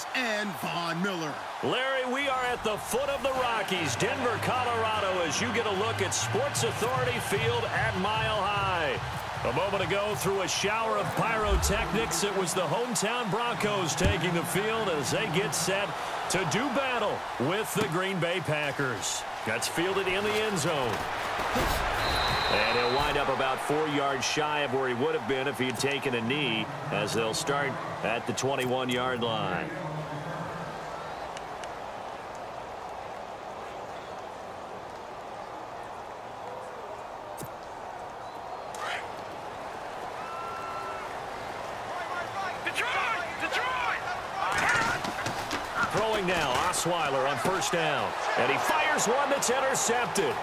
Broncos and Von Miller. Larry, we are at the foot of the Rockies, Denver, Colorado, as you get a look at Sports Authority Field at Mile High. A moment ago, through a shower of pyrotechnics, it was the hometown Broncos taking the field as they get set to do battle with the Green Bay Packers. That's fielded in the end zone. And he'll wind up about 4 yards shy of where he would have been if he had taken a knee, as they'll start at the 21-yard line. Throwing now, Osweiler on first down. And he fires one that's intercepted.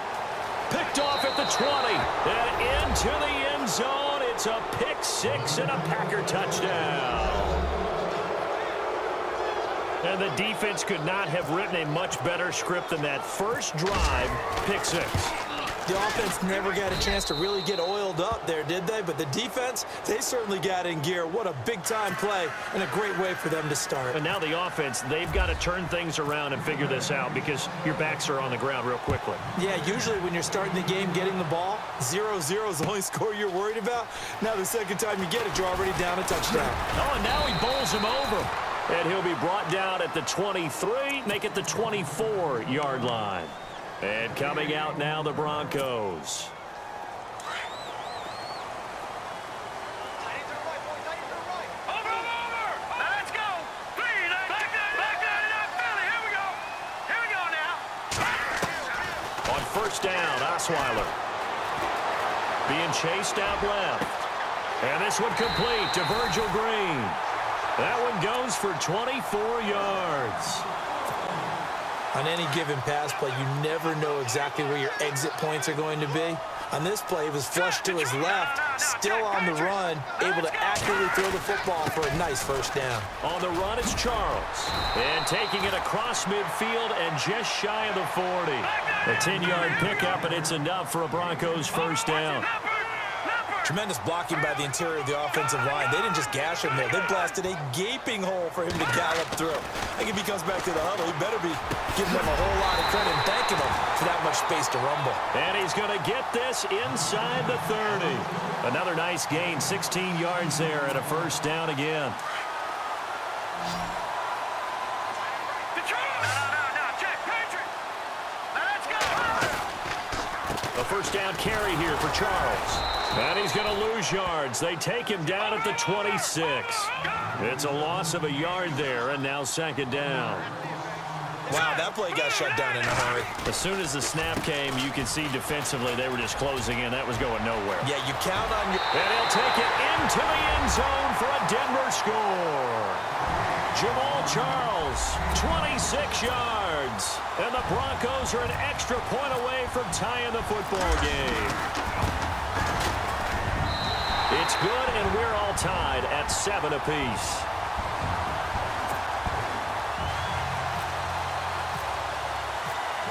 Picked off at the 20. And into the end zone. It's a pick six and a Packer touchdown. And the defense could not have written a much better script than that first drive, pick six. The offense never got a chance to really get oiled up there, did they? But the defense, they certainly got in gear. What a big-time play and a great way for them to start. And now the offense, they've got to turn things around and figure this out because your backs are on the ground real quickly. Yeah, usually when you're starting the game getting the ball, 0-0 is the only score you're worried about. Now the second time you get it, you're already down a touchdown. Oh, and now he bowls him over. And he'll be brought down at the 23, make it the 24-yard line. And coming out now, the Broncos. On first down, Osweiler. Being chased out left. And this one complete to Virgil Green. That one goes for 24 yards. On any given pass play, you never know exactly where your exit points are going to be. On this play, he was flushed to his left, still on the run, able to accurately throw the football for a nice first down. On the run, it's Charles. And taking it across midfield and just shy of the 40. A 10-yard pickup, and it's enough for a Broncos first down. Tremendous blocking by the interior of the offensive line. They didn't just gash him there. They blasted a gaping hole for him to gallop through. I think if he comes back to the huddle, he better be giving them a whole lot of credit and thanking them for that much space to rumble. And he's going to get this inside the 30. Another nice gain, 16 yards there, and a first down again. A first down carry here for Charles. And he's going to lose yards. They take him down at the 26. It's a loss of a yard there, and now second down. Wow, that play got shut down in a hurry. As soon as the snap came, you could see defensively they were just closing in. That was going nowhere. Yeah, you count on your... And he'll take it into the end zone for a Denver score. Jamal Charles, 26 yards. And the Broncos are an extra point away from tying the football game. It's good, and we're all tied at 7 apiece.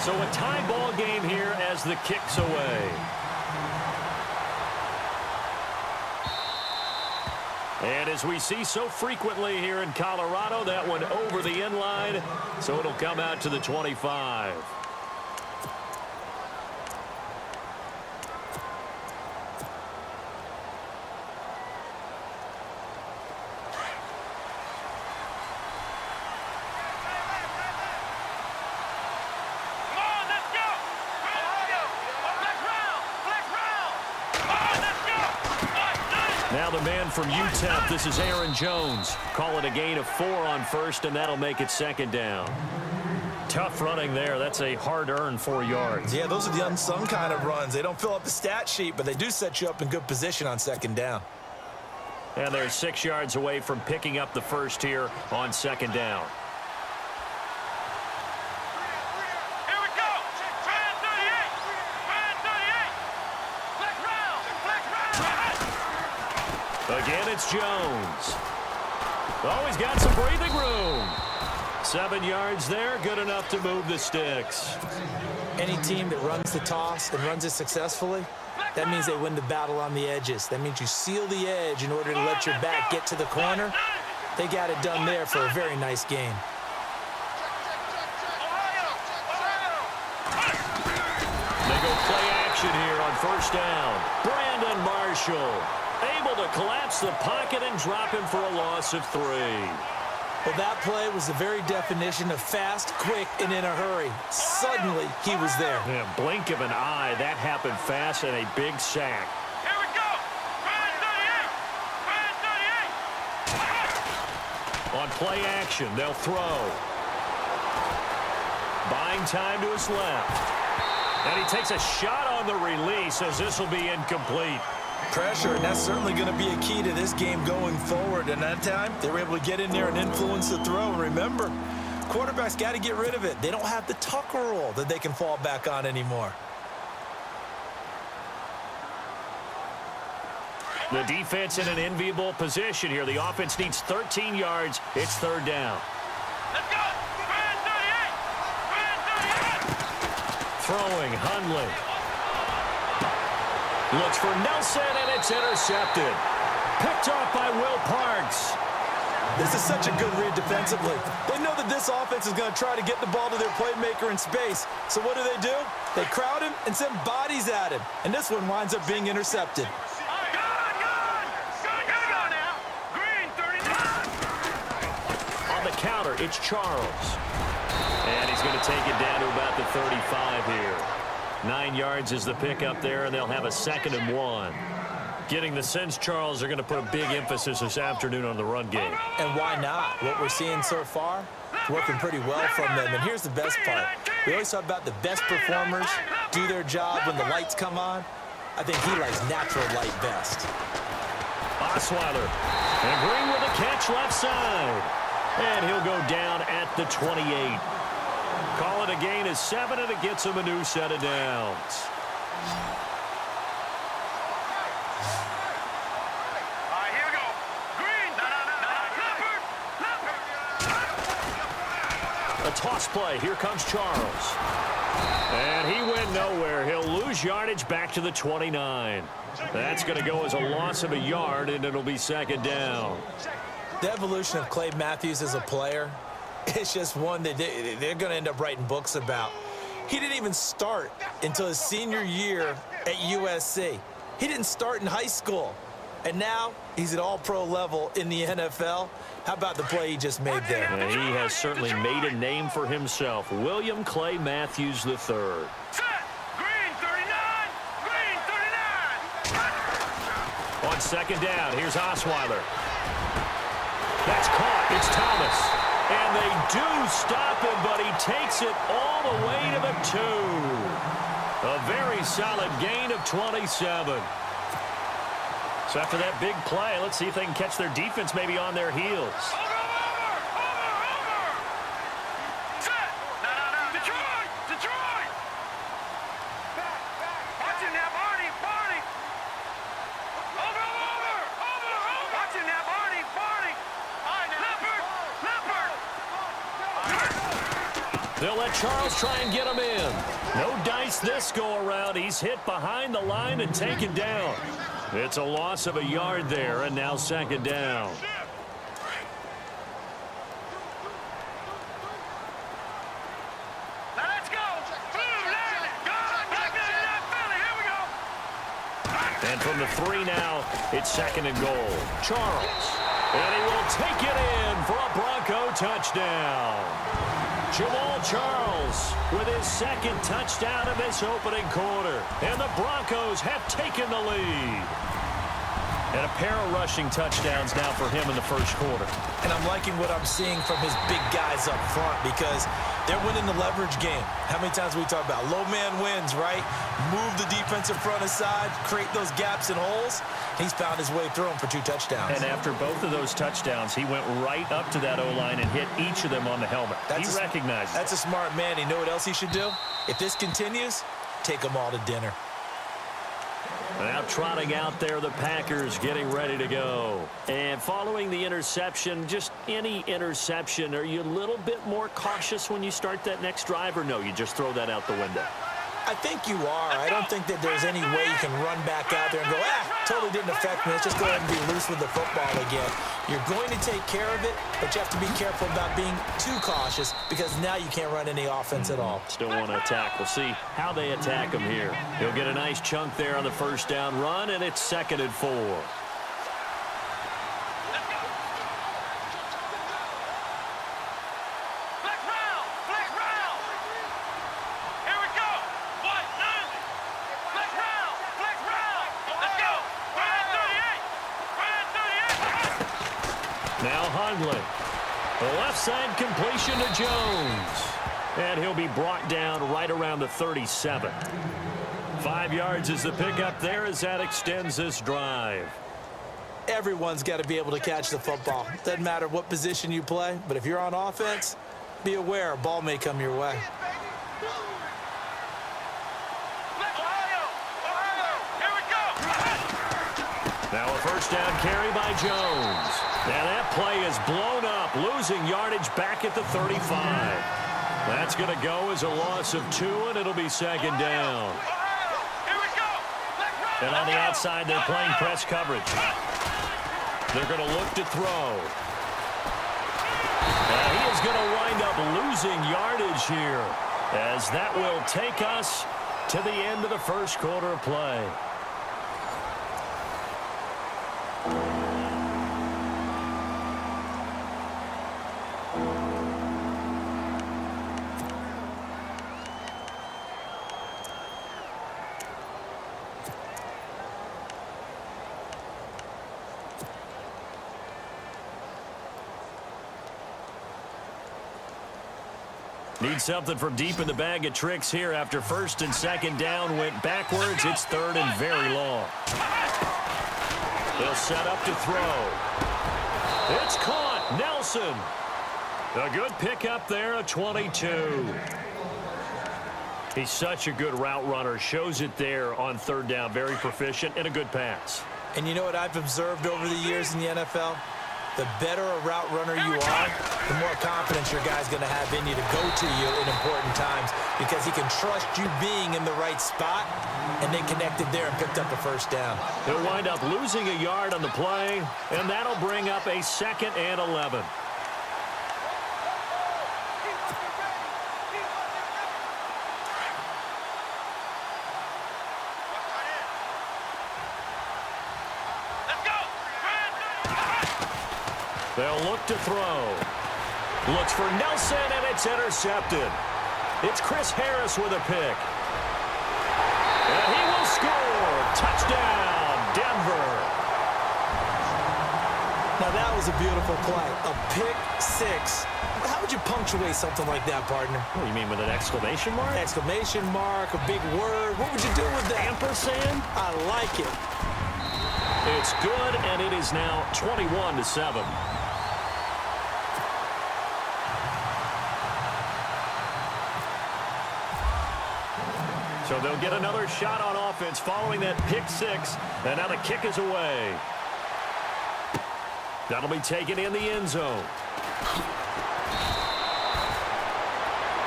So a tie ball game here as the kick's away. And as we see so frequently here in Colorado, that one over the end line, so it'll come out to the 25. Now the man from UTEP, this is Aaron Jones. Call it a gain of 4 on first, and that'll make it second down. Tough running there. That's a hard-earned 4 yards. Yeah, those are the unsung kind of runs. They don't fill up the stat sheet, but they do set you up in good position on second down. And they're 6 yards away from picking up the first here on second down. Again, it's Jones. Oh, he's got some breathing room. 7 yards there, good enough to move the sticks. Any team that runs the toss and runs it successfully, that means they win the battle on the edges. That means you seal the edge in order to let your back get to the corner. They got it done there for a very nice game. They go play action here on first down. Brandon Marshall able to collapse the pocket and drop him for a loss of 3. Well, that play was the very definition of fast, quick, and in a hurry. Suddenly, he was there. Yeah, blink of an eye, that happened fast and a big sack. Here we go. On play action, they'll throw. Buying time to his left. And he takes a shot on the release as this will be incomplete. Pressure, and that's certainly going to be a key to this game going forward. And that time, they were able to get in there and influence the throw. And remember, quarterbacks got to get rid of it. They don't have the Tucker rule that they can fall back on anymore. The defense in an enviable position here. The offense needs 13 yards. It's third down. Let's go. Throwing, Hundley. Looks for Nelson, and it's intercepted. Picked off by Will Parks. This is such a good read defensively. They know that this offense is going to try to get the ball to their playmaker in space. So what do? They crowd him and send bodies at him. And this one winds up being intercepted. On the counter, it's Charles. And he's going to take it down to about the 35 here. 9 yards is the pickup there, and they'll have a 2nd and 1. Getting the sense Charles are going to put a big emphasis this afternoon on the run game. And why not? What we're seeing so far, it's working pretty well from them. And here's the best part. We always talk about the best performers do their job when the lights come on. I think he likes natural light best. Osweiler. And Green with a catch left side. And he'll go down at the 28. Call it a gain of 7, and it gets him a new set of downs. Here we go. Green. A toss play. Here comes Charles. And he went nowhere. He'll lose yardage back to the 29. That's going to go as a loss of a yard, and it'll be 2nd down. The evolution of Clay Matthews as a player, it's just one that they're going to end up writing books about. He didn't even start until his senior year at USC. He didn't start in high school. And now he's at all-pro level in the NFL. How about the play he just made there? And he has certainly made a name for himself. William Clay Matthews III. Set. Green 39. Green 39. On 2nd down, here's Osweiler. That's caught. It's Thomas. And they do stop him, but he takes it all the way to the 2. A very solid gain of 27. So after that big play, let's see if they can catch their defense maybe on their heels. Over. Set. Detroit. Watch him now, Barney. Over. Watch him now, Barney. Leopard. They'll let Charles try and get him in. No dice this go-around. He's hit behind the line and taken down. It's a loss of a yard there, and now 2nd down. Let's go. Here we go. And from the 3 now, it's 2nd and goal. Charles. And he will take it in for a Bronco touchdown. Jamal Charles with his 2nd touchdown of this opening quarter. And the Broncos have taken the lead. And a pair of rushing touchdowns now for him in the first quarter. And I'm liking what I'm seeing from his big guys up front because they're winning the leverage game. How many times we talk about low man wins, right? Move the defensive front aside, create those gaps and holes. He's found his way through them for 2 touchdowns. And after both of those touchdowns, he went right up to that O-line and hit each of them on the helmet. He recognized it. That's a smart man. You know what else he should do? If this continues, take them all to dinner. Now trotting out there, the Packers getting ready to go. And following the interception, just any interception, are you a little bit more cautious when you start that next drive, or no, you just throw that out the window? I think you are. I don't think that there's any way you can run back out there and go, totally didn't affect me. Let's just go ahead and be loose with the football again. You're going to take care of it, but you have to be careful about being too cautious because now you can't run any offense at all. Still want to attack. We'll see how they attack him here. He'll get a nice chunk there on the first down run, and it's 2nd and 4. The left side completion to Jones. And he'll be brought down right around the 37. 5 yards is the pickup there as that extends this drive. Everyone's got to be able to catch the football. Doesn't matter what position you play, but if you're on offense, be aware a ball may come your way. Now a first down carry by Jones. And that play is blown up, losing yardage back at the 35. That's going to go as a loss of 2, and it'll be 2nd down. And on the outside, they're playing press coverage. They're going to look to throw. And he is going to wind up losing yardage here, as that will take us to the end of the first quarter of play. Need something from deep in the bag of tricks here after 1st and 2nd down went backwards. It's 3rd and very long. They'll set up to throw. It's caught. Nelson. A good pickup there, a 22. He's such a good route runner. Shows it there on 3rd down. Very proficient and a good pass. And you know what I've observed over the years in the NFL? The better a route runner you are, the more confidence your guy's going to have in you to go to you in important times because he can trust you being in the right spot, and they connected there and picked up the first down. He'll wind up losing a yard on the play, and that'll bring up a 2nd and 11. They'll look to throw. Looks for Nelson, and it's intercepted. It's Chris Harris with a pick. And he will score. Touchdown, Denver. Now, that was a beautiful play. A pick six. How would you punctuate something like that, partner? What do you mean, with an exclamation mark? Exclamation mark, a big word. What would you do with that? Ampersand? I like it. It's good, and it is now 21-7. So they'll get another shot on offense following that pick six, and now the kick is away. That'll be taken in the end zone.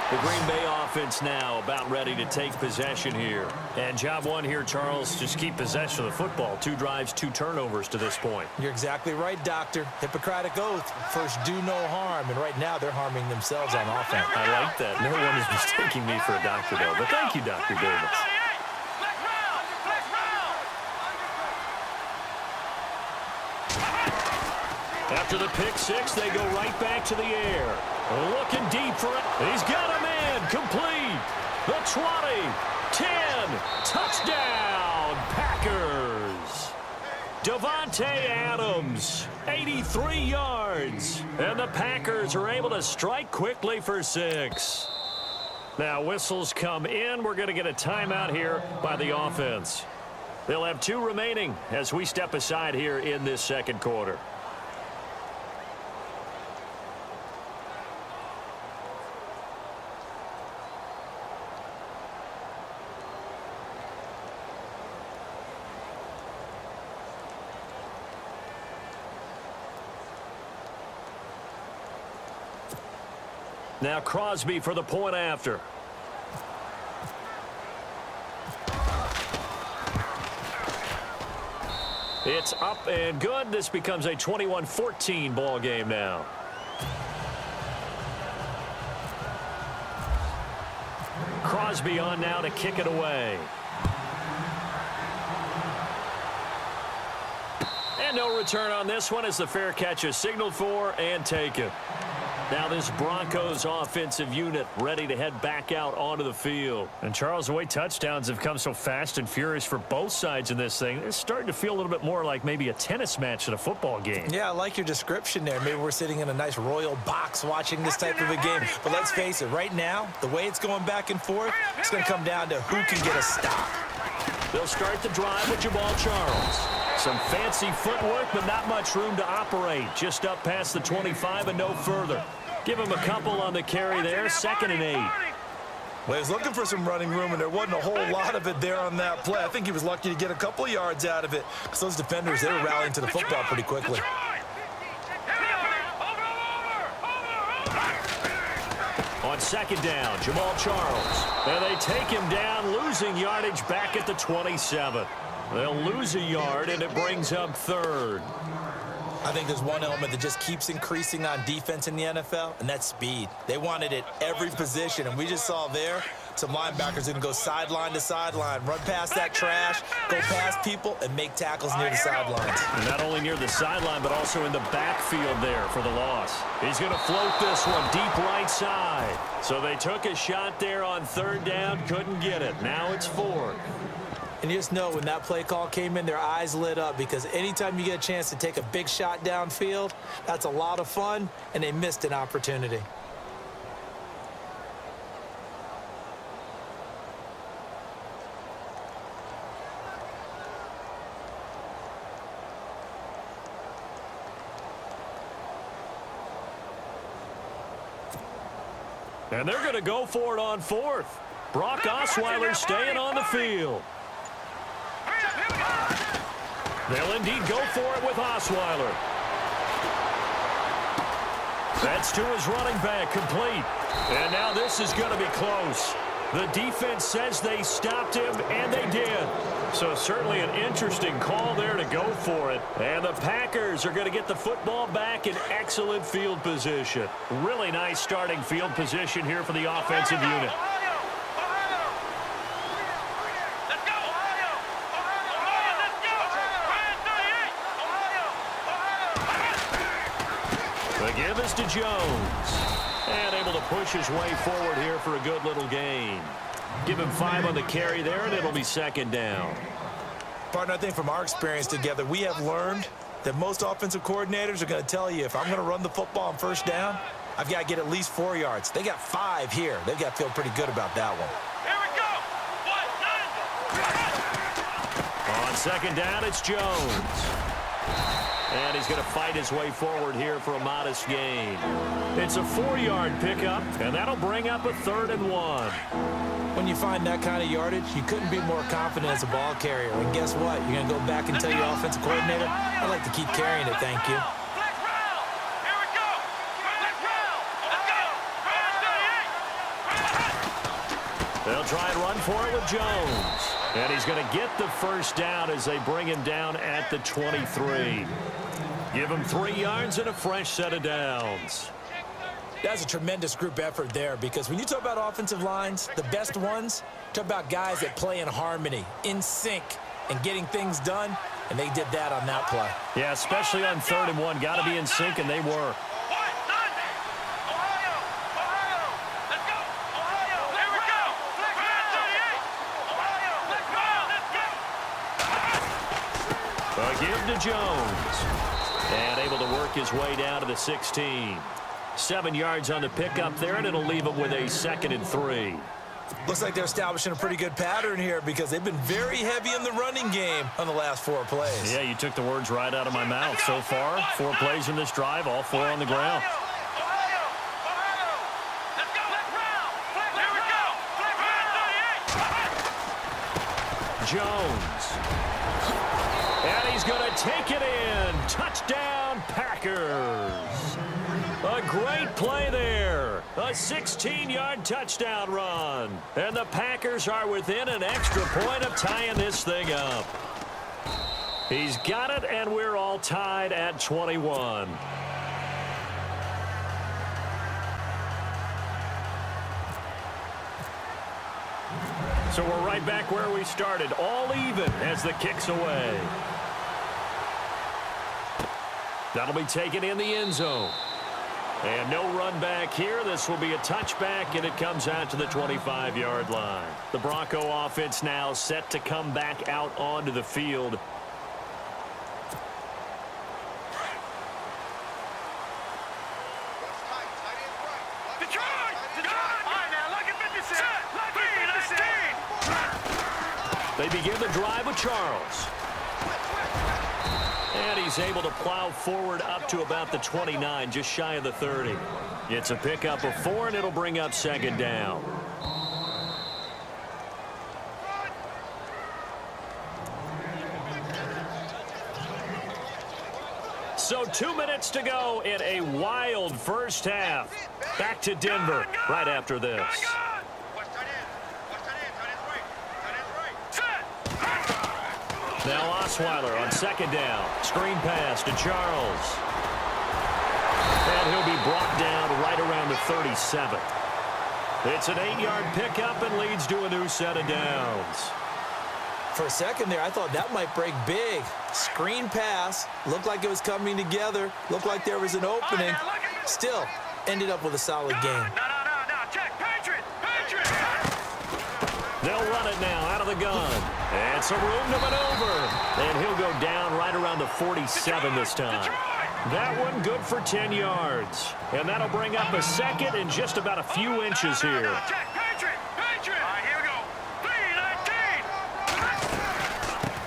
The Green Bay offense now about ready to take possession here. And job one here, Charles, just keep possession of the football. 2 drives, 2 turnovers to this point. You're exactly right, Doctor. Hippocratic oath. First, do no harm. And right now, they're harming themselves on offense. I like that. No one is mistaking me for a doctor, though. But thank you, Dr. Davis. After the pick six, they go right back to the air. Looking deep for it. He's got a man. Complete. The 20. 10. Touchdown, Packers. Davante Adams, 83 yards. And the Packers are able to strike quickly for 6. Now, whistles come in. We're going to get a timeout here by the offense. They'll have 2 remaining as we step aside here in this second quarter. Now Crosby for the point after. It's up and good. This becomes a 21-14 ball game now. Crosby on now to kick it away. And no return on this one as the fair catch is signaled for and taken. Now this Broncos offensive unit ready to head back out onto the field. And Charles, the way touchdowns have come so fast and furious for both sides in this thing, it's starting to feel a little bit more like maybe a tennis match than a football game. Yeah, I like your description there. Maybe we're sitting in a nice royal box watching this type of a game. But let's face it, right now, the way it's going back and forth, it's going to come down to who can get a stop. They'll start the drive with Jamal Charles. Some fancy footwork, but not much room to operate. Just up past the 25 and no further. Give him a couple on the carry there, 2nd and 8. Well, he was looking for some running room, and there wasn't a whole lot of it there on that play. I think he was lucky to get a couple of yards out of it because those defenders, they were rallying to the football pretty quickly. On 2nd down, Jamal Charles. And they take him down, losing yardage back at the 27. They'll lose a yard, and it brings up 3rd. I think there's one element that just keeps increasing on defense in the NFL, and that's speed. They want it at every position, and we just saw there some linebackers that can go sideline to sideline, run past that trash, go past people, and make tackles near the sidelines. And not only near the sideline, but also in the backfield there for the loss. He's going to float this one deep right side. So they took a shot there on 3rd down, couldn't get it. Now it's 4th. And you just know when that play call came in, their eyes lit up because anytime you get a chance to take a big shot downfield, that's a lot of fun, and they missed an opportunity. And they're going to go for it on 4th. Brock Osweiler staying on the field. They'll indeed go for it with Osweiler. That's to his running back, complete. And now this is going to be close. The defense says they stopped him, and they did. So certainly an interesting call there to go for it. And the Packers are going to get the football back in excellent field position. Really nice starting field position here for the offensive unit. The give is to Jones. And able to push his way forward here for a good little gain. Give him 5 on the carry there, and it'll be 2nd down. Partner, I think from our experience together, we have learned that most offensive coordinators are going to tell you, if I'm going to run the football on 1st down, I've got to get at least 4 yards. They got 5 here. They've got to feel pretty good about that one. On 2nd down, it's Jones. And he's going to fight his way forward here for a modest gain. It's a 4-yard pickup, and that'll bring up a 3rd and 1. When you find that kind of yardage, you couldn't be more confident as a ball carrier. And guess what? You're going to go back and tell your offensive coordinator, I'd like to keep carrying it, thank you. They'll try and run for it with Jones. And he's going to get the 1st down as they bring him down at the 23. Give him 3 yards and a fresh set of downs. That's a tremendous group effort there because when you talk about offensive lines, the best ones, talk about guys that play in harmony, in sync, and getting things done, and they did that on that play. Yeah, especially on 3rd and 1. Got to be in sync, and they were. A give to Jones. And able to work his way down to the 16. 7 yards on the pickup there, and it'll leave him with a 2nd and 3. Looks like they're establishing a pretty good pattern here because they've been very heavy in the running game on the last 4 plays. Yeah, you took the words right out of my mouth. So far, 4 plays in this drive, all 4 on the ground. Jones. And he's going to take it in. Touchdown, Packers. A great play there. A 16-yard touchdown run. And the Packers are within an extra point of tying this thing up. He's got it, and we're all tied at 21. So we're right back where we started, all even as the kick's away. That'll be taken in the end zone. And no run back here. This will be a touchback, and it comes out to the 25-yard line. The Bronco offense now set to come back out onto the field. They begin the drive with Charles. And he's able to plow forward up to about the 29, just shy of the 30. It's a pickup of 4, and it'll bring up second down. So 2 minutes to go in a wild first half. Back to Denver right after this. Now Osweiler on second down. Screen pass to Charles. And he'll be brought down right around the 37. It's an 8-yard pickup and leads to a new set of downs. For a second there, I thought that might break big. Screen pass. Looked like it was coming together. Looked like there was an opening. Still, ended up with a solid game. They'll run it now out of the gun. And some room to maneuver. And he'll go down right around the 47 this time. That one good for 10 yards. And that'll bring up a second and just about a few inches here.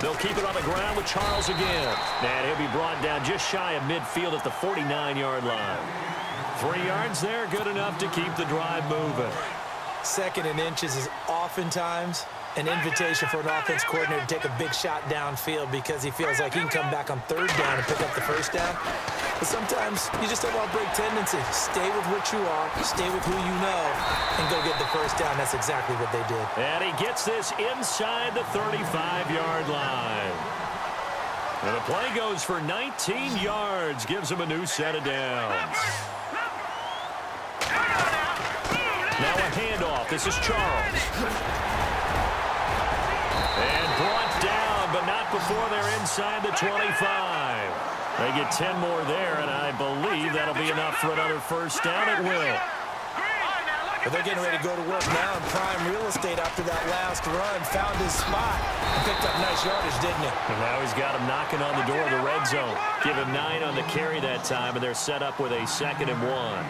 They'll keep it on the ground with Charles again. And he'll be brought down just shy of midfield at the 49-yard line. 3 yards there, good enough to keep the drive moving. Second and inches is oftentimes an invitation for an offense coordinator to take a big shot downfield because he feels like he can come back on third down and pick up the first down. But sometimes you just don't want to break tendency. Stay with what you are, stay with who you know, and go get the first down. That's exactly what they did. And he gets this inside the 35-yard line. And the play goes for 19 yards, gives him a new set of downs. Now a handoff. This is Charles. And brought down, but not before they're inside the 25. They get 10 more there, and I believe that'll be enough for another first down. It will. But they're getting ready to go to work now in prime real estate after that last run. Found his spot. Picked up nice yardage, didn't he? And now he's got him knocking on the door of the red zone. Give him 9 on the carry that time, and they're set up with a 2nd and 1.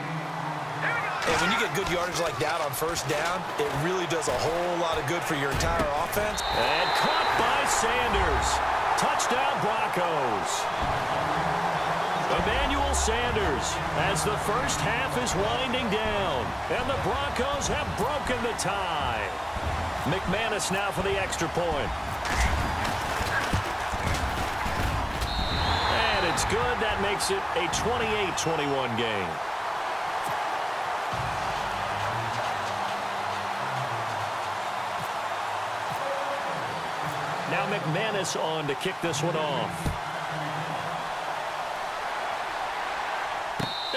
And when you get good yardage like that on first down, it really does a whole lot of good for your entire offense. And caught by Sanders. Touchdown Broncos. Emmanuel Sanders as the first half is winding down. And the Broncos have broken the tie. McManus now for the extra point. And it's good. That makes it a 28-21 game. Now McManus on to kick this one off.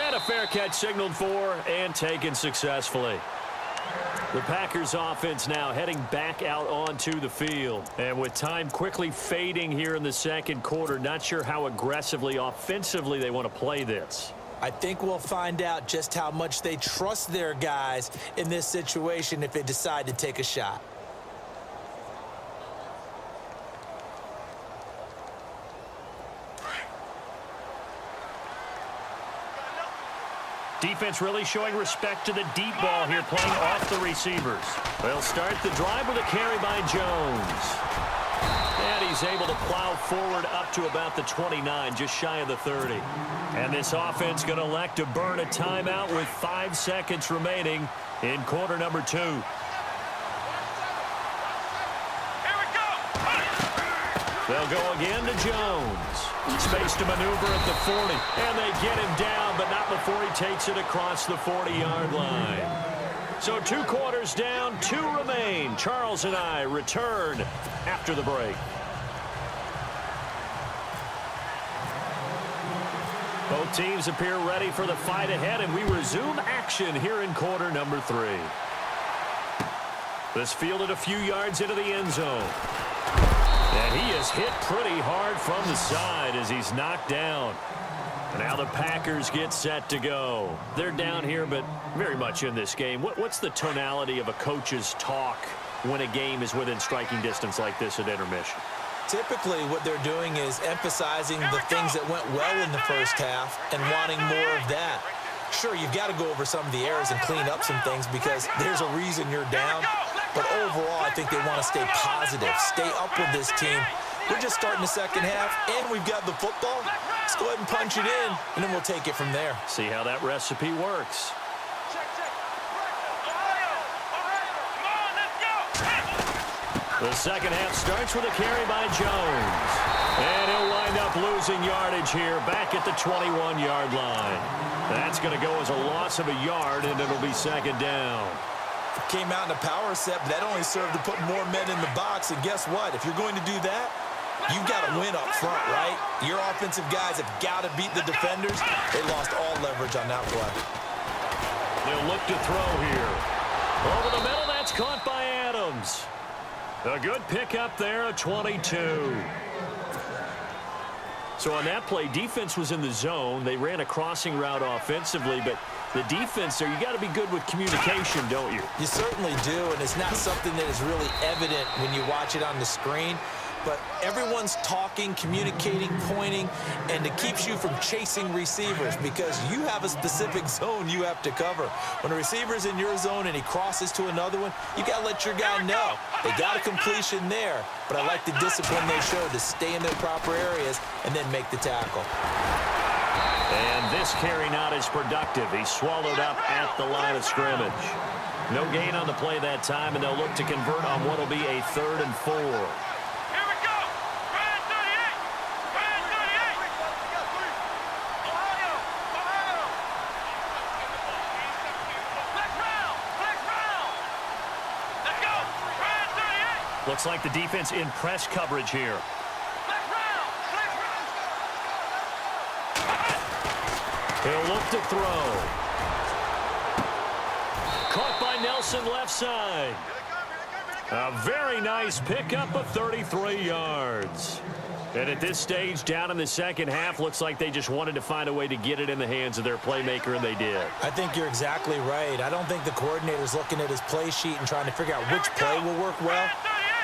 And a fair catch signaled for and taken successfully. The Packers offense now heading back out onto the field. And with time quickly fading here in the second quarter, not sure how aggressively, offensively they want to play this. I think we'll find out just how much they trust their guys in this situation if they decide to take a shot. Defense really showing respect to the deep ball here, playing off the receivers. They'll start the drive with a carry by Jones. And he's able to plow forward up to about the 29, just shy of the 30. And this offense going to elect to burn a timeout with 5 seconds remaining in quarter number 2. They'll go again to Jones. Space to maneuver at the 40. And they get him down, but not before he takes it across the 40-yard line. So 2 quarters down, 2 remain. Charles and I return after the break. Both teams appear ready for the fight ahead, and we resume action here in quarter number 3. This fielded a few yards into the end zone. And he is hit pretty hard from the side as he's knocked down. And now the Packers get set to go. They're down here, but very much in this game. What's the tonality of a coach's talk when a game is within striking distance like this at intermission? Typically, what they're doing is emphasizing the things that went well in the first half and wanting more of that. Sure, you've got to go over some of the errors and clean up some things because there's a reason you're down. But overall, I think they want to stay positive, stay up with this team. We're just starting the second half, and we've got the football. Let's go ahead and punch it in, and then we'll take it from there. See how that recipe works. The second half starts with a carry by Jones. And he'll wind up losing yardage here back at the 21-yard line. That's going to go as a loss of a yard, and it'll be second down. Came out in a power set, but that only served to put more men in the box. And guess what? If you're going to do that, you've got to win up front, right? Your offensive guys have got to beat the defenders. They lost all leverage on that play. They'll look to throw here. Over the middle, that's caught by Adams. A good pickup there, a 22. So on that play, defense was in the zone. They ran a crossing route offensively, but the defense there, you got to be good with communication, don't you? You certainly do, and it's not something that is really evident when you watch it on the screen. But everyone's talking, communicating, pointing, and it keeps you from chasing receivers because you have a specific zone you have to cover. When a receiver's in your zone and he crosses to another one, you got to let your guy know. They got a completion there, but I like the discipline they showed to stay in their proper areas and then make the tackle. And this carry not as productive. He's swallowed up at the line of scrimmage. No gain on the play that time, and they'll look to convert on what will be a 3rd and 4. Looks like the defense in press coverage here. He'll look to throw. Caught by Nelson left side. A very nice pickup of 33 yards. And at this stage, down in the second half, looks like they just wanted to find a way to get it in the hands of their playmaker, and they did. I think you're exactly right. I don't think the coordinator's looking at his play sheet and trying to figure out which play will work well.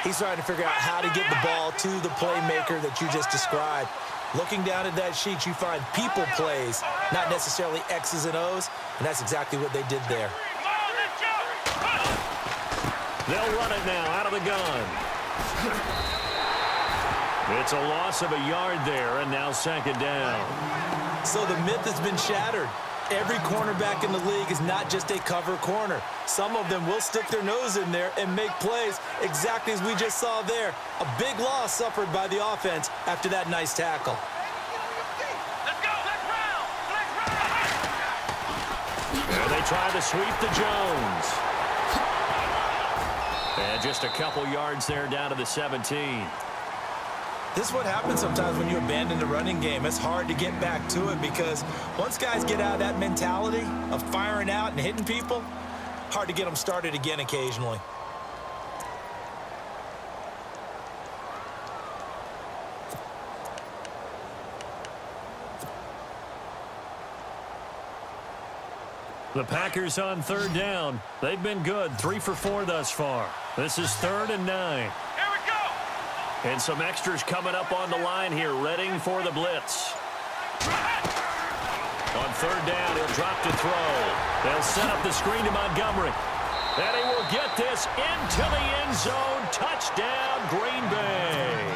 He's trying to figure out how to get the ball to the playmaker that you just described. Looking down at that sheet, you find people plays, not necessarily X's and O's, and that's exactly what they did there. They'll run it now out of the gun. It's a loss of a yard there, and now second down. So the myth has been shattered. Every cornerback in the league is not just a cover corner. Some of them will stick their nose in there and make plays exactly as we just saw there. A big loss suffered by the offense after that nice tackle. There they try to sweep to Jones. And just a couple yards there down to the 17. This is what happens sometimes when you abandon the running game. It's hard to get back to it because once guys get out of that mentality of firing out and hitting people, hard to get them started again occasionally. The Packers on 3rd down. They've been good, 3 for 4 thus far. This is 3rd and 9. And some extras coming up on the line here, readying for the blitz. On 3rd down, he'll drop to throw. They'll set up the screen to Montgomery. And he will get this into the end zone. Touchdown, Green Bay.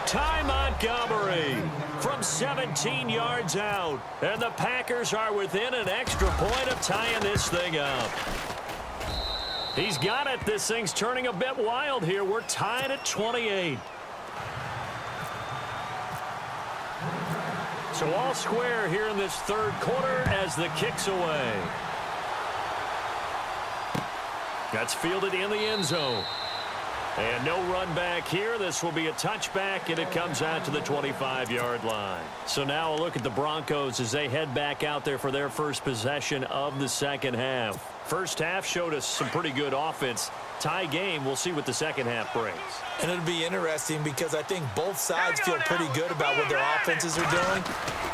Ty Montgomery from 17 yards out. And the Packers are within an extra point of tying this thing up. He's got it. This thing's turning a bit wild here. We're tied at 28. So all square here in this 3rd quarter as the kick's away. That's fielded in the end zone. And no run back here. This will be a touchback, and it comes out to the 25-yard line. So now a look at the Broncos as they head back out there for their first possession of the second half. First half showed us some pretty good offense. Tie game. We'll see what the second half brings. And it'll be interesting because I think both sides feel pretty good about what their offenses are doing.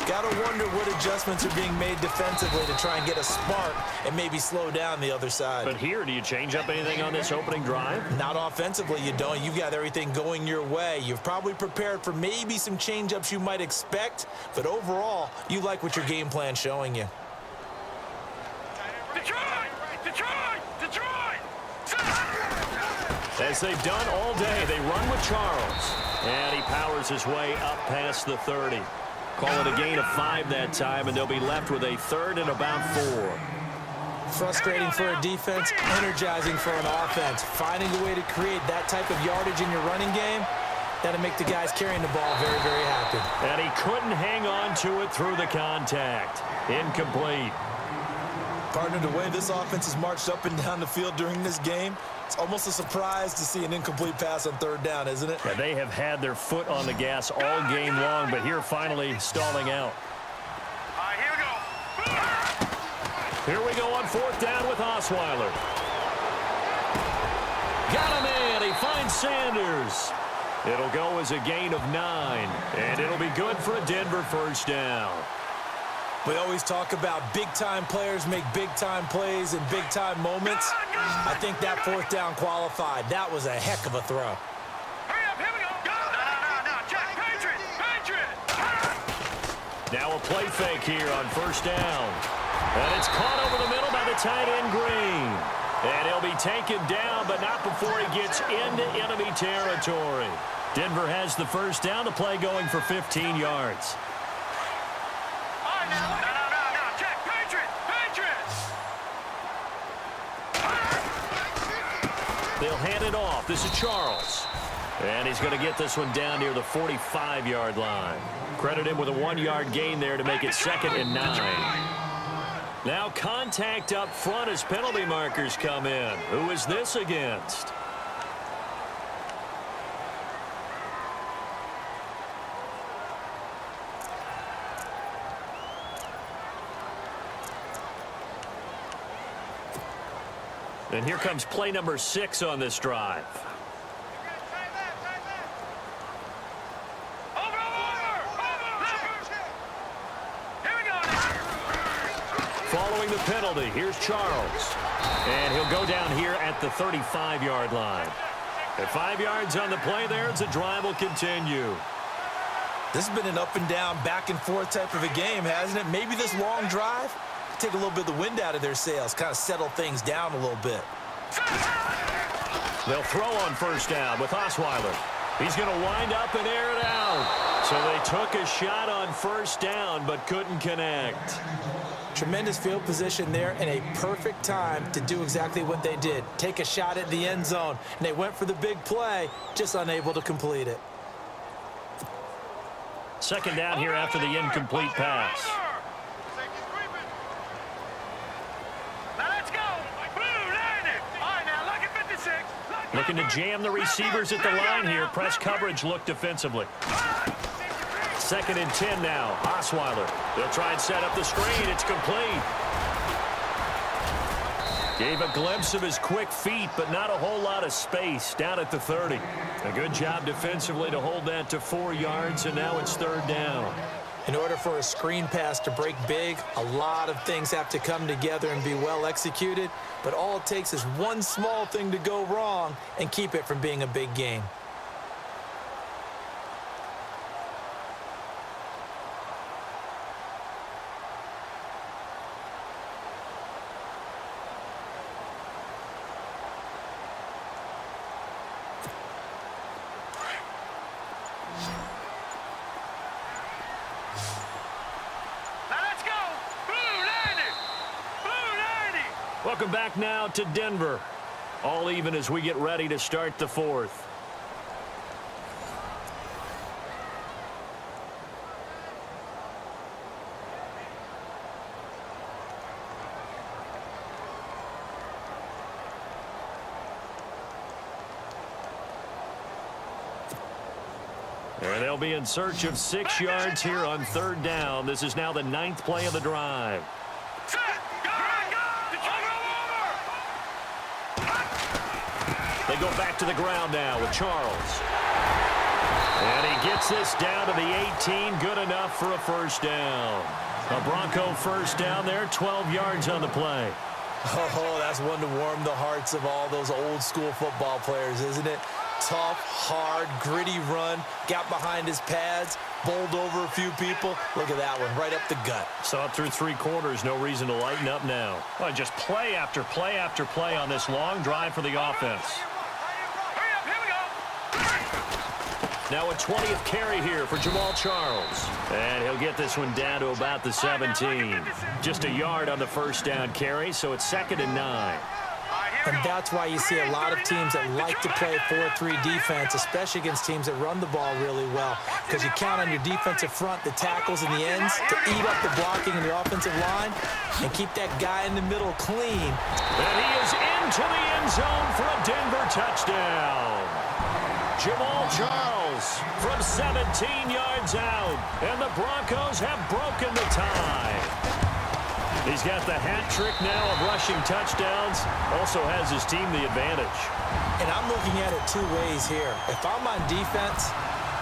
Got to wonder what adjustments are being made defensively to try and get a spark and maybe slow down the other side. But here, do you change up anything on this opening drive? Not offensively, you don't. You've got everything going your way. You've probably prepared for maybe some change-ups you might expect, but overall, you like what your game plan's showing you. Detroit! Detroit! Detroit! As they've done all day, they run with Charles. And he powers his way up past the 30. Call it a gain of 5 that time, and they'll be left with a third and about 4. Frustrating for a defense, energizing for an offense. Finding a way to create that type of yardage in your running game, that'll make the guys carrying the ball very, very happy. And he couldn't hang on to it through the contact. Incomplete. Partner, the way this offense has marched up and down the field during this game, it's almost a surprise to see an incomplete pass on third down, isn't it? Yeah, they have had their foot on the gas all game long, but here finally stalling out. All right, here we go. Here we go on fourth down with Osweiler. Got him in. He finds Sanders. It'll go as a gain of 9, and it'll be good for a Denver first down. We always talk about big-time players make big-time plays in big-time moments. I think that fourth down qualified. That was a heck of a throw. Hurry up, here we go. No, Jack, Patriot, Patriot. Now a play fake here on first down. And it's caught over the middle by the tight end Green. And he'll be taken down, but not before he gets into enemy territory. Denver has the first down. The play going for 15 yards. No, Jack, Patriot, Patriot. They'll hand it off. This is Charles. And he's going to get this one down near the 45-yard line. Credit him with a 1-yard gain there to make it 2nd and 9. Now contact up front as penalty markers come in. Who is this against? And here comes play number 6 on this drive. Following the penalty, here's Charles. And he'll go down here at the 35-yard line. At 5 yards on the play there, the drive will continue. This has been an up and down, back and forth type of a game, hasn't it? Maybe this long drive take a little bit of the wind out of their sails, kind of settle things down a little bit. They'll throw on first down with Osweiler. He's going to wind up and air it out. So they took a shot on first down but couldn't connect. Tremendous field position there and a perfect time to do exactly what they did. Take a shot at the end zone. And they went for the big play, just unable to complete it. Second down here after the incomplete pass. Looking to jam the receivers at the line here. Press coverage look defensively. 2nd and 10 now. Osweiler. They'll try and set up the screen. It's complete. Gave a glimpse of his quick feet, but not a whole lot of space down at the 30. A good job defensively to hold that to 4 yards, and now it's 3rd down. In order for a screen pass to break big, a lot of things have to come together and be well executed, but all it takes is one small thing to go wrong and keep it from being a big gain. Welcome back now to Denver. All even as we get ready to start the 4th. They'll be in search of 6 yards here on 3rd down. This is now the 9th play of the drive. Set. Go. They go back to the ground now with Charles. And he gets this down to the 18. Good enough for a 1st down. A Bronco 1st down there, 12 yards on the play. Oh, that's one to warm the hearts of all those old school football players, isn't it? Tough, hard, gritty run, got behind his pads, bowled over a few people. Look at that one, right up the gut. Saw it through 3 quarters, no reason to lighten up now. Well, just play after play after play on this long drive for the offense. Hurry up, here we go. Now a 20th carry here for Jamal Charles. And he'll get this one down to about the 17. Just a yard on the 1st down carry, so it's 2nd and 9. And that's why you see a lot of teams that like to play 4-3 defense, especially against teams that run the ball really well, because you count on your defensive front, the tackles and the ends, to eat up the blocking in the offensive line and keep that guy in the middle clean. And he is into the end zone for a Denver touchdown. Jamal Charles from 17 yards out, and the Broncos have broken the tie. He's got the hat trick now of rushing touchdowns. Also has his team the advantage. And I'm looking at it 2 ways here. If I'm on defense,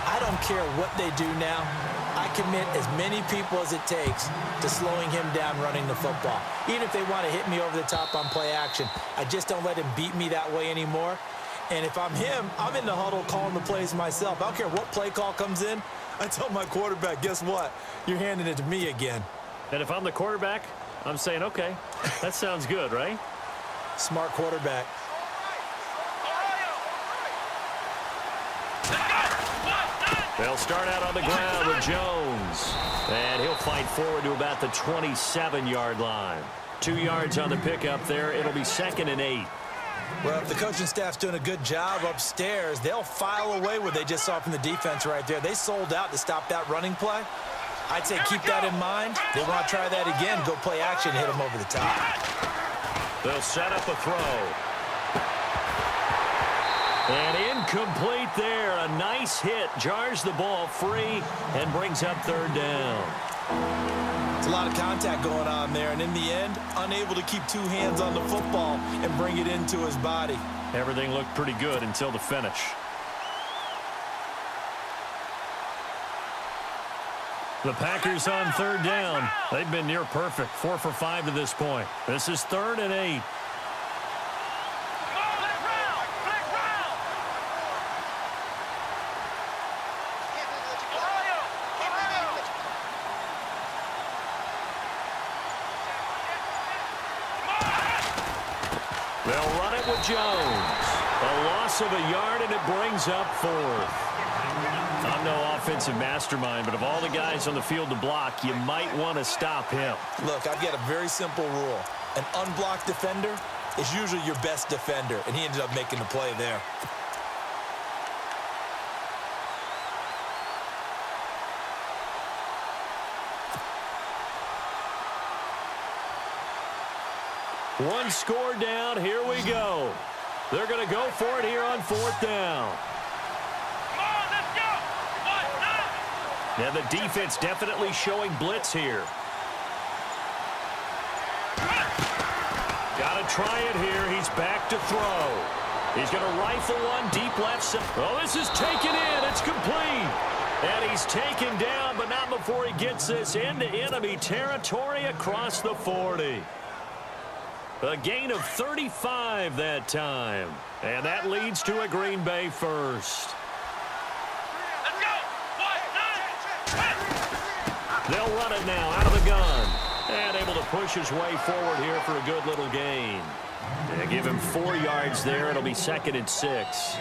I don't care what they do now. I commit as many people as it takes to slowing him down running the football. Even if they want to hit me over the top on play action, I just don't let him beat me that way anymore. And if I'm him, I'm in the huddle calling the plays myself. I don't care what play call comes in. I tell my quarterback, guess what? You're handing it to me again. And if I'm the quarterback, I'm saying, okay, that sounds good, right? Smart quarterback. They'll start out on the ground with Jones. And he'll fight forward to about the 27-yard line. 2 yards on the pickup there. It'll be 2nd and 8. Well, if the coaching staff's doing a good job upstairs, they'll file away what they just saw from the defense right there. They sold out to stop that running play. I'd say keep that in mind. They want to try that again, go play action, hit them over the top. They'll set up a throw. And incomplete there. A nice hit. Jars the ball free and brings up 3rd down. It's a lot of contact going on there, and in the end, unable to keep 2 hands on the football and bring it into his body. Everything looked pretty good until the finish. The Packers on 3rd down. They've been near perfect. 4 for 5 to this point. This is 3rd and 8. They'll run it with Jones. A loss of a yard, and it brings up 4th. I'm no offensive mastermind, but of all the guys on the field to block, you might want to stop him. Look, I've got a very simple rule. An unblocked defender is usually your best defender, and he ended up making the play there. One score down. Here we go. They're going to go for it here on 4th down. Now the defense definitely showing blitz here. Got to try it here. He's back to throw. He's going to rifle one deep left side. Oh, this is taken in. It's complete. And he's taken down, but not before he gets this into enemy territory across the 40. A gain of 35 that time. And that leads to a Green Bay 1st. They'll run it now out of the gun. And able to push his way forward here for a good little gain. And give him 4 yards there. It'll be 2nd and 6.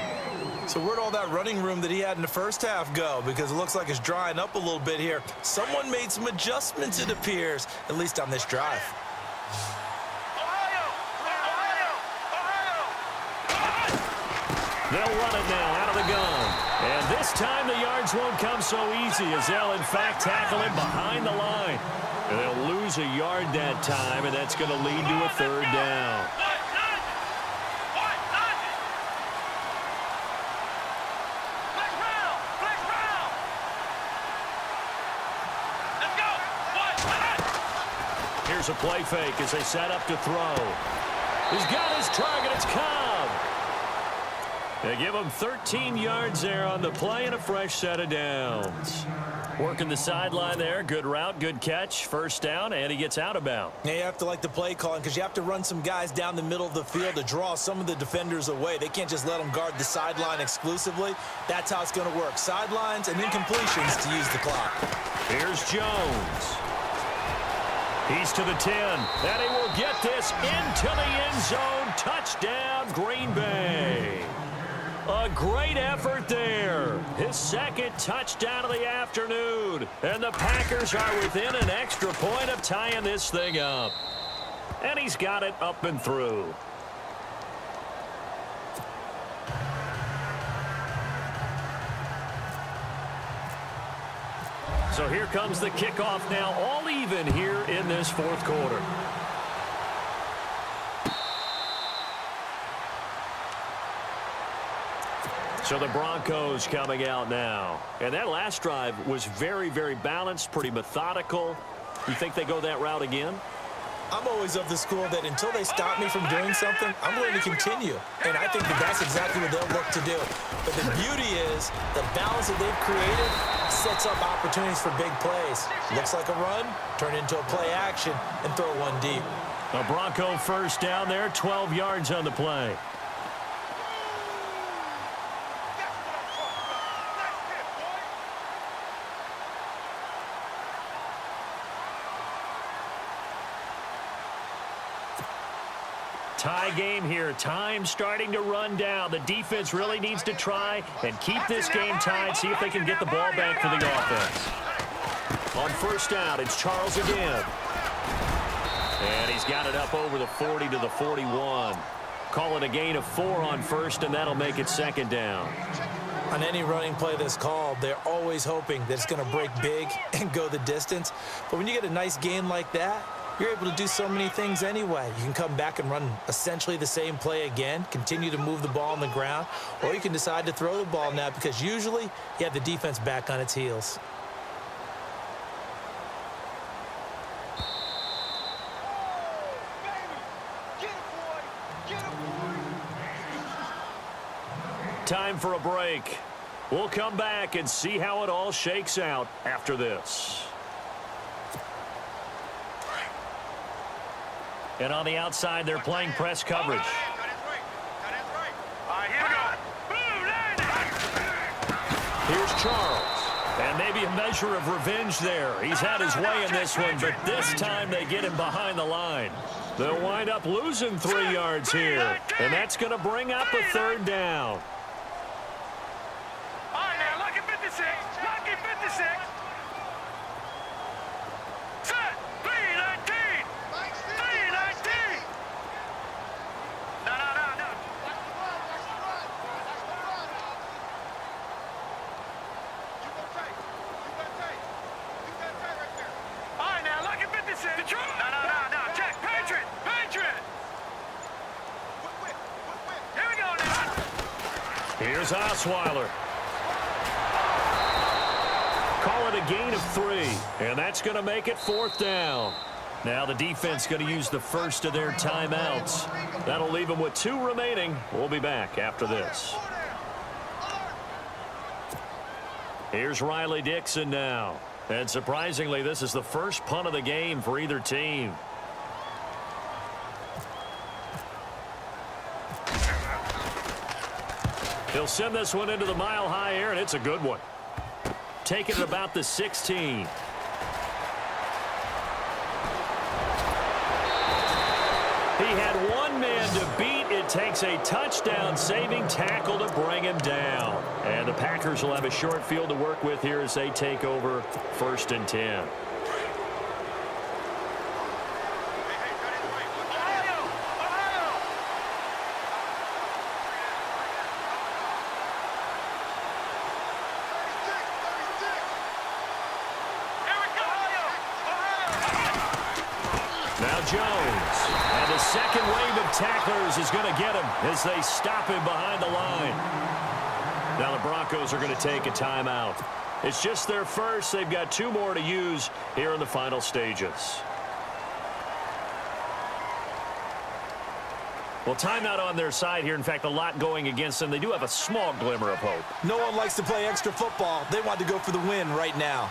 So where'd all that running room that he had in the first half go? Because it looks like it's drying up a little bit here. Someone made some adjustments, it appears, at least on this drive. They'll run it now out of the gun. And this time the yards won't come so easy as they'll, in fact, tackle him behind the line. And they'll lose a yard that time, and that's going to lead to a 3rd down. Here's a play fake as they set up to throw. He's got his target. It's Cobb. They give him 13 yards there on the play and a fresh set of downs. Working the sideline there. Good route, good catch. First down, and he gets out of bounds. Yeah, you have to like the play calling because you have to run some guys down the middle of the field to draw some of the defenders away. They can't just let them guard the sideline exclusively. That's how it's going to work. Sidelines and incompletions to use the clock. Here's Jones. He's to the 10, and he will get this into the end zone. Touchdown, Green Bay. A great effort there. His second touchdown of the afternoon. And the Packers are within an extra point of tying this thing up. And he's got it up and through. So here comes the kickoff now, all even here in this fourth quarter. So the Broncos coming out now. And that last drive was very, very balanced, pretty methodical. You think they go that route again? I'm always of the school that until they stop me from doing something, I'm going to continue. And I think that that's exactly what they'll look to do. But the beauty is the balance that they've created sets up opportunities for big plays. Looks like a run, turn into a play action, and throw one deep. A Bronco first down there, 12 yards on the play. Tie game here. Time starting to run down. The defense really needs to try and keep this game tied. See if they can get the ball back for the offense. On first down, it's Charles again. And he's got it up over the 40 to the 41. Call it a gain of 4 on first, and that'll make it second down. On any running play that's called, they're always hoping that it's going to break big and go the distance. But when you get a nice gain like that, you're able to do so many things anyway. You can come back and run essentially the same play again, continue to move the ball on the ground, or you can decide to throw the ball now because usually you have the defense back on its heels. Time for a break. We'll come back and see how it all shakes out after this. And on the outside, they're playing press coverage. Here's Charles. And maybe a measure of revenge there. He's had his way in this one, but this time they get him behind the line. They'll wind up losing 3 yards here. And that's going to bring up a third down. All right, now, lucky 56. Lucky 56. Set. 319. 319. No. All right, now, lucky 56. No. Check. Patriot. Here we go now. Here's Osweiler. Call it a gain of 3, and that's going to make it fourth down. Now the defense going to use the first of their timeouts. That'll leave them with 2 remaining. We'll be back after this. Here's Riley Dixon now. And surprisingly, this is the first punt of the game for either team. He'll send this one into the mile-high air, and it's a good one. Taking it about the 16. He had one man to beat. It takes a touchdown-saving tackle to bring him down. And the Packers will have a short field to work with here as they take over 1st and 10. Now Jones, and the second wave of tacklers is going to get him as they stop him behind the line. Now the Broncos are going to take a timeout. It's just their first. They've got 2 more to use here in the final stages. Well, timeout on their side here. In fact, a lot going against them. They do have a small glimmer of hope. No one likes to play extra football. They want to go for the win right now.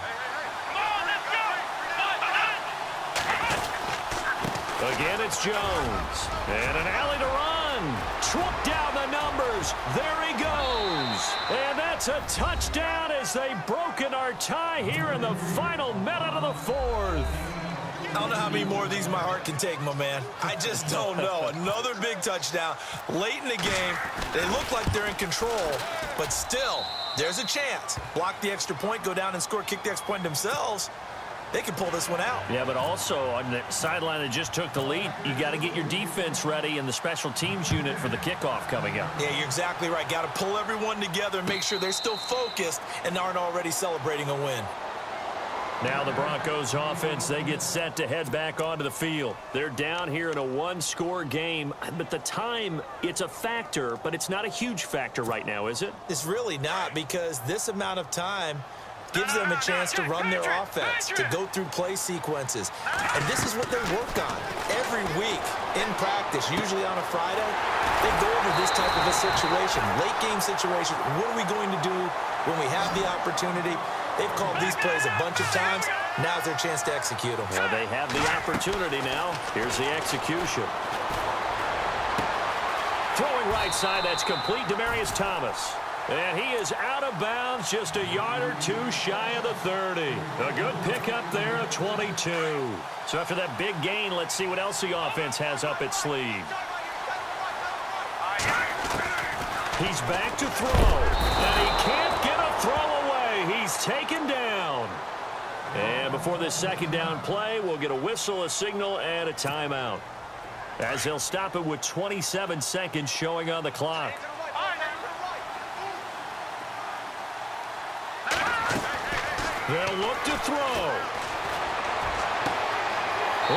Again, it's Jones. And an alley to run. Swoop down the numbers. There he goes. And that's a touchdown as they've broken our tie here in the final minute of the fourth. I don't know how many more of these my heart can take, my man. I just don't know. Another big touchdown. Late in the game, they look like they're in control, but still, there's a chance. Block the extra point, go down and score, kick the extra point themselves. They can pull this one out. Yeah, but also on the sideline that just took the lead, you got to get your defense ready and the special teams unit for the kickoff coming up. Yeah, you're exactly right. Got to pull everyone together and make sure they're still focused and aren't already celebrating a win. Now the Broncos offense, they get set to head back onto the field. They're down here in a one-score game, but the time, it's a factor, but it's not a huge factor right now, is it? It's really not, because this amount of time gives them a chance to run their offense, to go through play sequences. And this is what they work on every week in practice, usually on a Friday. They go over this type of a situation, late game situation. What are we going to do when we have the opportunity? They've called these plays a bunch of times. Now's their chance to execute them. Well, they have the opportunity now. Here's the execution. Throwing right side, that's complete. Demaryius Thomas. And he is out of bounds, just a yard or two shy of the 30. A good pickup there of 22. So after that big gain, let's see what else the offense has up its sleeve. He's back to throw. And he can't get a throw away. He's taken down. And before this second down play, we'll get a whistle, a signal, and a timeout, as they'll stop it with 27 seconds showing on the clock. They'll look to throw.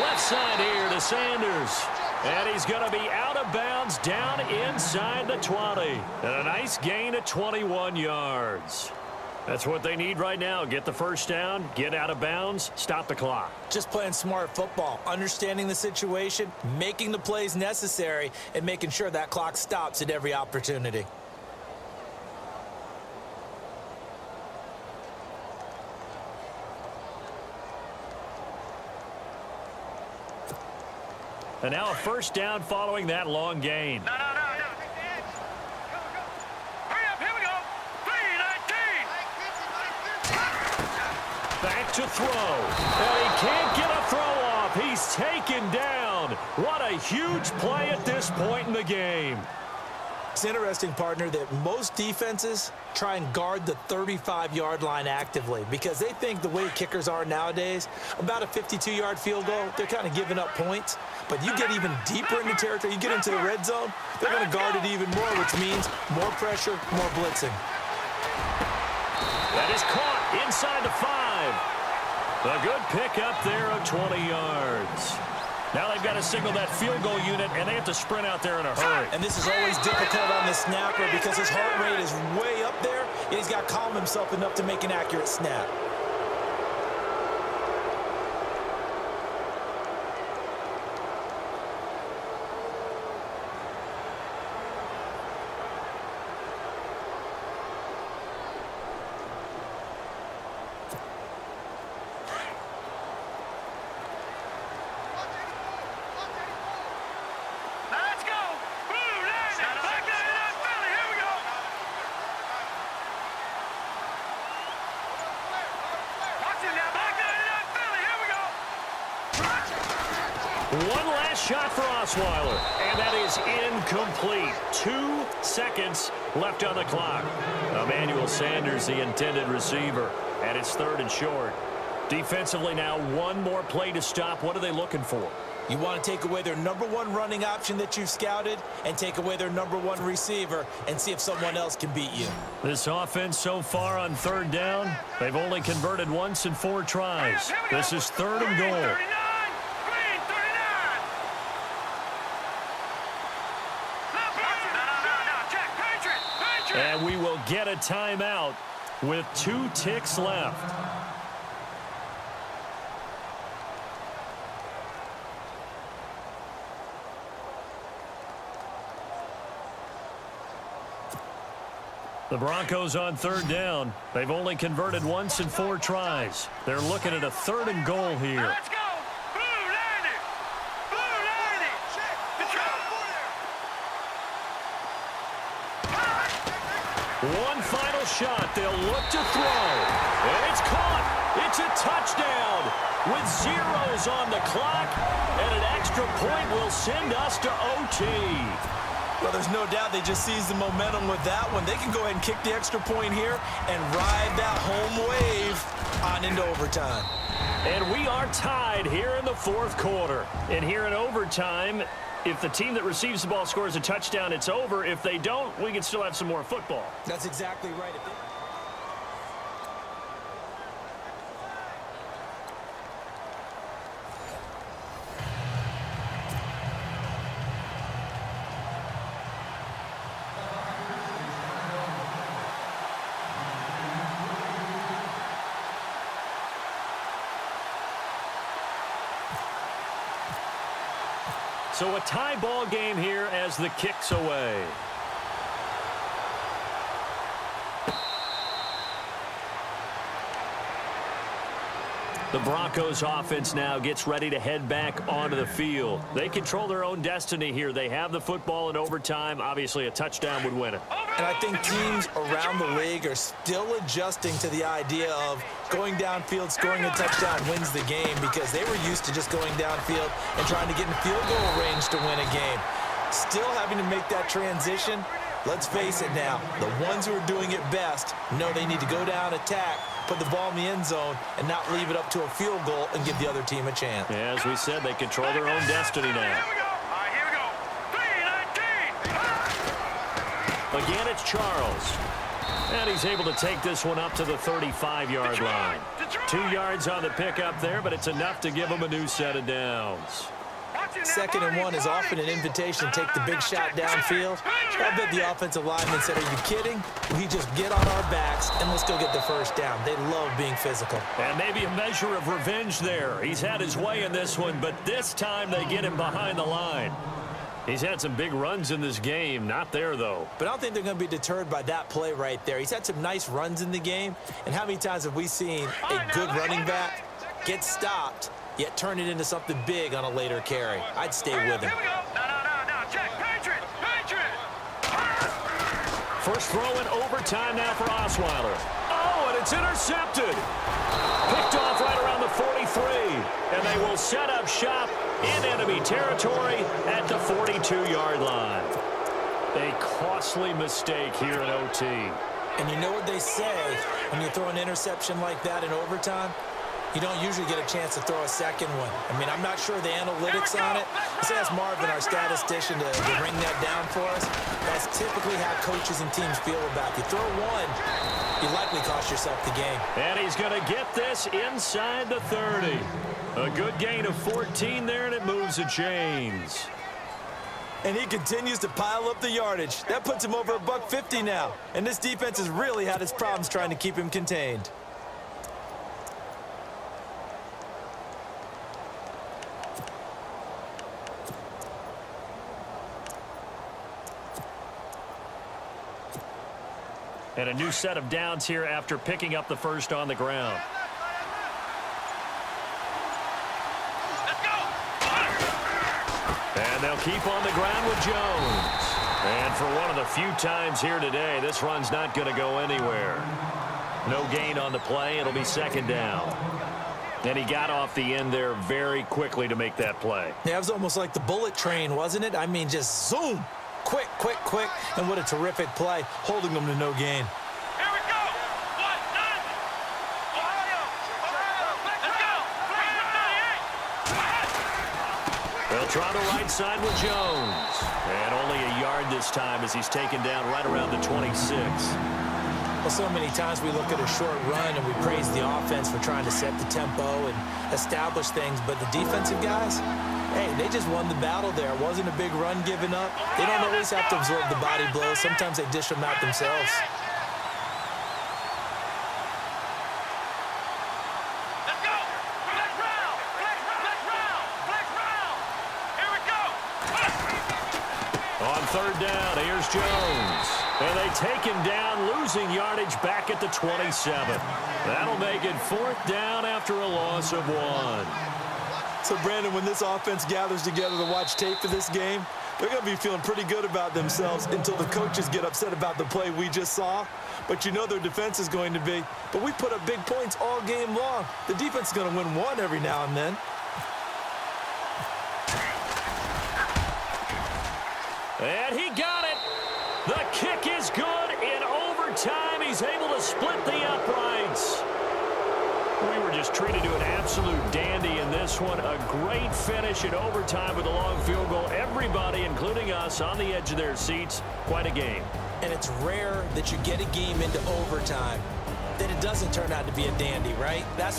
Left side here to Sanders. And he's going to be out of bounds down inside the 20. And a nice gain of 21 yards. That's what they need right now. Get the first down, get out of bounds, stop the clock. Just playing smart football, understanding the situation, making the plays necessary, and making sure that clock stops at every opportunity. And now a first down following that long gain. No. Hurry up, here we go. 3-19. Back to throw. And he can't get a throw off. He's taken down. What a huge play at this point in the game. It's interesting, partner, that most defenses try and guard the 35-yard line actively because they think the way kickers are nowadays, about a 52-yard field goal, they're kind of giving up points. But you get even deeper into territory, you get into the red zone, they're going to guard it even more, which means more pressure, more blitzing. That is caught inside the 5. A good pickup there of 20 yards. Now they've got to signal that field goal unit, and they have to sprint out there in a hurry. And this is always difficult on the snapper because his heart rate is way up there, and he's got to calm himself enough to make an accurate snap. One last shot for Osweiler, and that is incomplete. 2 seconds left on the clock. Emmanuel Sanders, the intended receiver, and it's 3rd and short. Defensively now, one more play to stop. What are they looking for? You want to take away their #1 running option that you've scouted and take away their #1 receiver and see if someone else can beat you. This offense so far on 3rd down, they've only converted once in 4 tries. This is 3rd and goal. And we will get a timeout with 2 ticks left. The Broncos on third down. They've only converted once in 4 tries. They're looking at a 3rd and goal here. Let's go. Blue landed. Blue landed. One final shot. They'll look to throw. And it's caught. It's a touchdown with zeros on the clock. And an extra point will send us to OT. Well, there's no doubt they just seized the momentum with that one. They can go ahead and kick the extra point here and ride that home wave on into overtime. And we are tied here in the 4th quarter. And here in overtime, if the team that receives the ball scores a touchdown, it's over. If they don't, we can still have some more football. That's exactly right. So a tie ball game here as the kick's away. The Broncos offense now gets ready to head back onto the field. They control their own destiny here. They have the football in overtime. Obviously, a touchdown would win it. And I think teams around the league are still adjusting to the idea of going downfield, scoring a touchdown wins the game, because they were used to just going downfield and trying to get in field goal range to win a game. Still having to make that transition. Let's face it now, the ones who are doing it best know they need to go down, attack, put the ball in the end zone, and not leave it up to a field goal and give the other team a chance. Yeah, as we said, they control their own destiny now. Here we go. All right, here we go. 3-19. Again, it's Charles. And he's able to take this one up to the 35-yard line. 2 yards on the pickup there, but it's enough to give him a new set of downs. 2nd and 1 is often an invitation to take the big shot downfield. I bet the offensive lineman said, are you kidding? We just get on our backs and let's go get the first down. They love being physical. And maybe a measure of revenge there. He's had his way in this one, but this time they get him behind the line. He's had some big runs in this game. Not there, though. But I don't think they're going to be deterred by that play right there. He's had some nice runs in the game. And how many times have we seen a good running back get stopped, yet turn it into something big on a later carry? I'd stay with him. Here we go. No. Check. Patriot. First throw in overtime now for Osweiler. Oh, and it's intercepted. Picked off right around the 43. And they will set up shop in enemy territory at the 42-yard line. A costly mistake here in OT. And you know what they say when you throw an interception like that in overtime? You don't usually get a chance to throw a second one. I mean, I'm not sure the analytics on it. Let's ask Marvin, our statistician, to bring that down for us. That's typically how coaches and teams feel about it. You throw one, you likely cost yourself the game. And he's going to get this inside the 30. A good gain of 14 there, and it moves the chains. And he continues to pile up the yardage. That puts him over $150 now. And this defense has really had its problems trying to keep him contained. And a new set of downs here after picking up the first on the ground. Let's go. And they'll keep on the ground with Jones. And for one of the few times here today, this run's not going to go anywhere. No gain on the play. It'll be 2nd down. And he got off the end there very quickly to make that play. Yeah, it was almost like the bullet train, wasn't it? I mean, just zoom. Quick. And what a terrific play, holding them to no gain. Here we go. 1-9. Ohio. Let's go. They'll try the right side with Jones. And only a yard this time as he's taken down right around the 26. Well, so many times we look at a short run and we praise the offense for trying to set the tempo and establish things, but the defensive guys, hey, they just won the battle there. It wasn't a big run given up. They don't always have to absorb the body blows. Sometimes they dish them out themselves. Let's go. Flex round. Here we go. On third down. Here's Jones. And they take him down, losing yardage back at the 27. That'll make it fourth down after a loss of 1. So, Brandon, when this offense gathers together to watch tape for this game, they're going to be feeling pretty good about themselves until the coaches get upset about the play we just saw. But you know their defense is going to be. But we put up big points all game long. The defense is going to win one every now and then. And he got it. The kick is good. In overtime, he's able to split the uprights. We were just treated to an absolute dandy in this one. A great finish in overtime with a long field goal. Everybody, including us, on the edge of their seats. Quite a game. And it's rare that you get a game into overtime that it doesn't turn out to be a dandy, right? That's